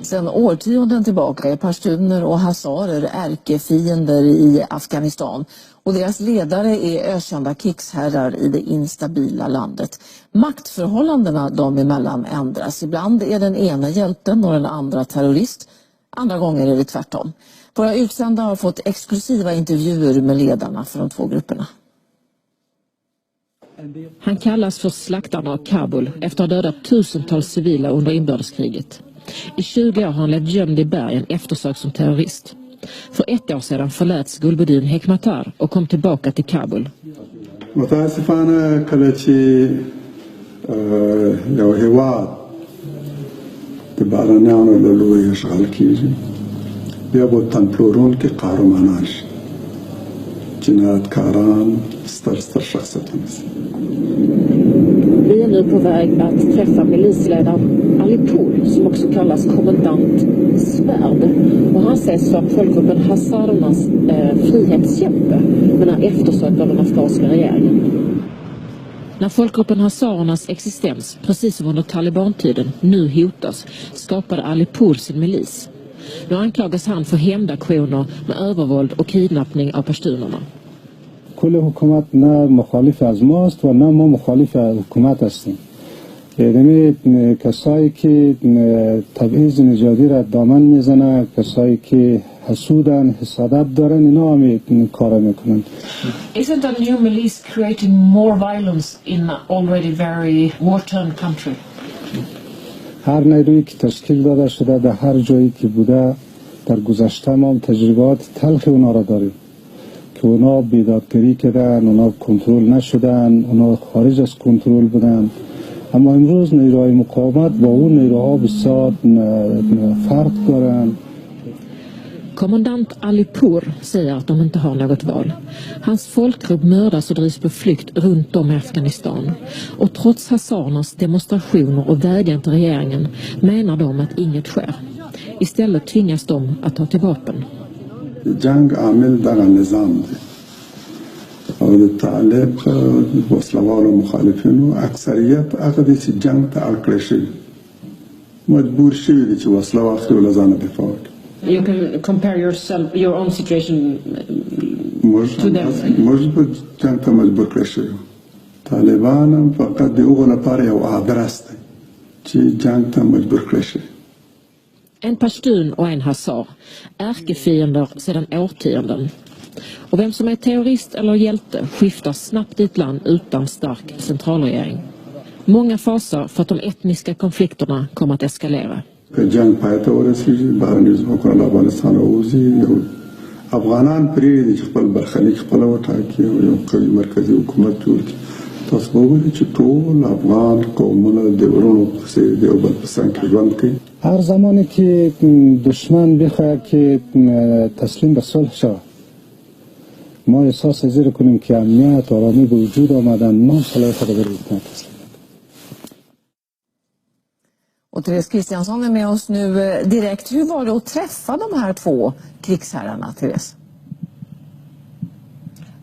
Sedan årtionden tillbaka är pashtuner och hazarer ärkefiender i Afghanistan och deras ledare är ökända krigsherrar i det instabila landet. Maktförhållandena dem emellan ändras. Ibland är den ena hjälten och den andra terrorist. Andra gånger är det tvärtom. Våra utsända har fått exklusiva intervjuer med ledarna för de två grupperna. Han kallas för slaktaren av Kabul efter att ha dödat tusentals civila under inbördeskriget. I 20 år har han levt gömd i bergen eftersökt som terrorist. För 1 år sedan förläts Gulbuddin Hekmatar och kom tillbaka till Kabul. Vi är nu på väg att träffa milisledaren Alipur som också kallas kommandant Svärd. Och han ses som folkgruppen hazarernas frihetskämpe men är eftersökt av den afghanska regeringen. När folkgruppen hazarernas existens, precis som under talibantiden, nu hotas skapade Alipur sin milis. Nu anklagas han för hämndaktioner med övervåld och kidnappning av pashtunerna. کل حکومت نه مخالف از ماست و نه ما مخالف حکومت هستیم. یعنی کسایی که تبعیض نژادی را دامن میزنن، کسایی که حسودن، حسادت دارن، اینا هم کارا میکنن. Isn't a new milice creating more violence in an already very war-torn country? هر نیرویی که تشکیل داده شده در هر جایی که بوده در گذشته ما تجربات تلخ اونا را داریم. که اونا بیدادگری کردن، اونا کنترل نشدن، اونا خارج از کنترل بودن. اما امروز نیروهای مقاومت با اون نیروها بسیار فرق دارن. Kommandant Alipur säger att de inte har något val. Hans folkgrupp mördas och drivs på flykt runt om i Afghanistan. Och trots hazarernas demonstrationer och vädjan till regeringen menar de att inget sker. Istället tvingas de att ta till vapen. جنگ عامل دغه نظام دی او د طالب وسلوالو مخالفینو اکثریت هغه دي چې جنگ ته اړ شي مجبور شوي دي چې وسله واخلي او ځان دفاع وکړي. You can compare your own situation to them. موږ په جنگ ته مجبور کړی شو. طالبان هم فقط د هغو لپاره یو آدرس دی چې جنگ ته مجبور کړی شي. En pashtun och en hazar, ärkefiender sedan årtionden. Och vem som är terrorist eller hjälte skiftar snabbt i ett land utan stark centralregering. Många fasar för att de etniska konflikterna kommer att eskalera. افغانان پرې د خپل برخلیک خپل وټاکي او یو قوي مرکزی حکومت جوړ کړي. تاسو وګورئ چې ټول افغان قومونه د ورونو په څیر د یو بل په څنګ کې ژوند کوي. هر زمانی که دشمن بخواهد که تسلیم به صلح شود ما احساس زیر کنیم که امنیت و آرامی به وجود آمدن ما صلاحیت را برای تسلیم. Och Therese Kristiansson är med oss nu direkt. Hur var det att träffa de här två krigsherrarna, Therese?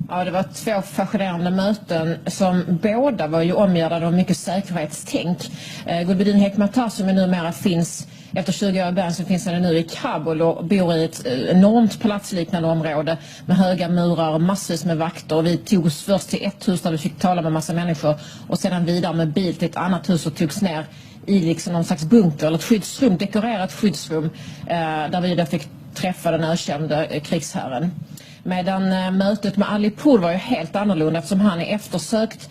Ja, det var 2 fascinerande möten som båda var ju omgärdade av mycket säkerhetstänk. Gulbuddin Hekmatar som numera finns efter 20 år i bergen så finns han nu i Kabul och bor i ett enormt palatsliknande område med höga murar och massvis med vakter. Och vi tog oss först till ett hus där vi fick tala med massa människor och sedan vidare med bil till ett annat hus och togs ner i liksom någon slags bunker eller ett skyddsrum, dekorerat skyddsrum där vi då fick träffa den ökände krigsherren. Medan mötet med Alipur var ju helt annorlunda eftersom han är eftersökt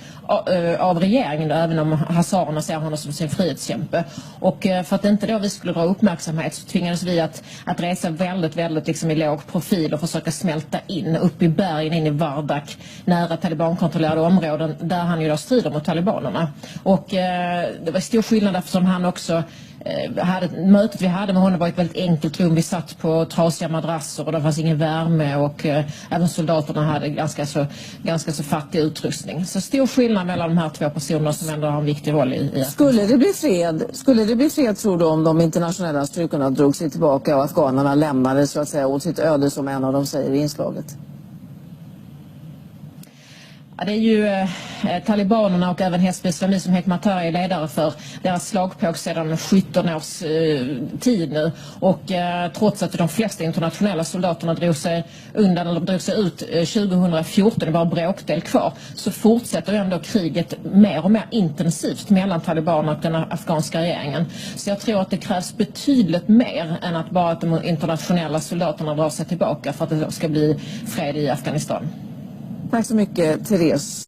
av regeringen då, även om hazarerna ser honom som sin frihetskämpe. Och för att inte då vi skulle dra uppmärksamhet så tvingades vi att resa väldigt liksom i låg profil och försöka smälta in upp i bergen in i Vardak nära talibankontrollerade områden där han ju då strider mot talibanerna. Och det var stor skillnad eftersom han också mötet vi hade med honom var ett väldigt enkelt rum. Vi satt på trasiga madrasser och det fanns ingen värme och även soldaterna hade ganska så fattig utrustning. Så stor skillnad mellan de här 2 personerna som ändå har en viktig roll i Skulle det bli fred tror du om de internationella styrkorna drog sig tillbaka och afghanerna lämnade så att säga åt sitt öde som en av dem säger i inslaget? Ja, det är ju talibanerna och även Hezb al-Islami som Hekmatyar är ledare för deras slagpåg sedan 17 års tid nu. Och trots att de flesta internationella soldaterna drog sig undan eller drog sig ut 2014, det var bråkdel kvar, så fortsätter ändå kriget mer och mer intensivt mellan talibanerna och den afghanska regeringen. Så jag tror att det krävs betydligt mer än att bara att de internationella soldaterna drar sig tillbaka för att det ska bli fred i Afghanistan. Tack så mycket, Therese.